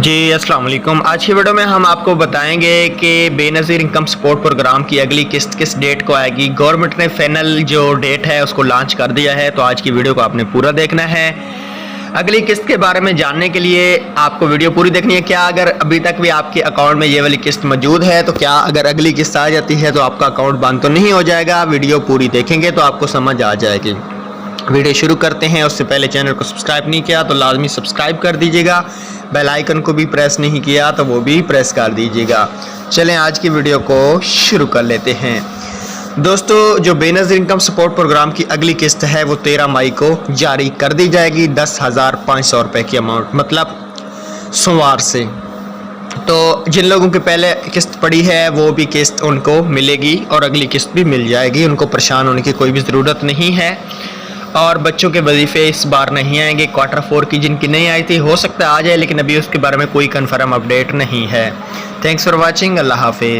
جی السلام علیکم۔ آج کی ویڈیو میں ہم آپ کو بتائیں گے کہ بے نظیر انکم سپورٹ پروگرام کی اگلی قسط کس ڈیٹ کو آئے گی۔ گورنمنٹ نے فائنل جو ڈیٹ ہے اس کو لانچ کر دیا ہے، تو آج کی ویڈیو کو آپ نے پورا دیکھنا ہے۔ اگلی قسط کے بارے میں جاننے کے لیے آپ کو ویڈیو پوری دیکھنی ہے۔ کیا اگر ابھی تک بھی آپ کے اکاؤنٹ میں یہ والی قسط موجود ہے تو کیا اگر اگلی قسط آ جاتی ہے تو آپ کا اکاؤنٹ بند تو نہیں ہو جائے گا؟ ویڈیو پوری دیکھیں گے تو آپ کو سمجھ آ جائے گی۔ ویڈیو شروع کرتے ہیں۔ اس سے پہلے چینل کو سبسکرائب نہیں کیا تو لازمی سبسکرائب کر دیجیے گا، بیل آئیکن کو بھی پریس نہیں کیا تو وہ بھی پریس کر دیجیے گا۔ چلیں آج کی ویڈیو کو شروع کر لیتے ہیں۔ دوستو، جو بے نظیر انکم سپورٹ پروگرام کی اگلی قسط ہے وہ 13 مئی کو جاری کر دی جائے گی، 10,500 روپے کی اماؤنٹ، مطلب سوموار سے۔ تو جن لوگوں کے پہلے قسط پڑی ہے وہ بھی قسط ان کو ملے گی اور اگلی قسط بھی مل جائے گی، ان کو پریشان ہونے کی کوئی بھی ضرورت نہیں ہے۔ اور بچوں کے وظیفے اس بار نہیں آئیں گے۔ کوارٹر 4 کی جن کی نہیں آئی تھی ہو سکتا ہے آ جائے، لیکن ابھی اس کے بارے میں کوئی کنفرم اپڈیٹ نہیں ہے۔ تھینکس فار واچنگ، اللہ حافظ۔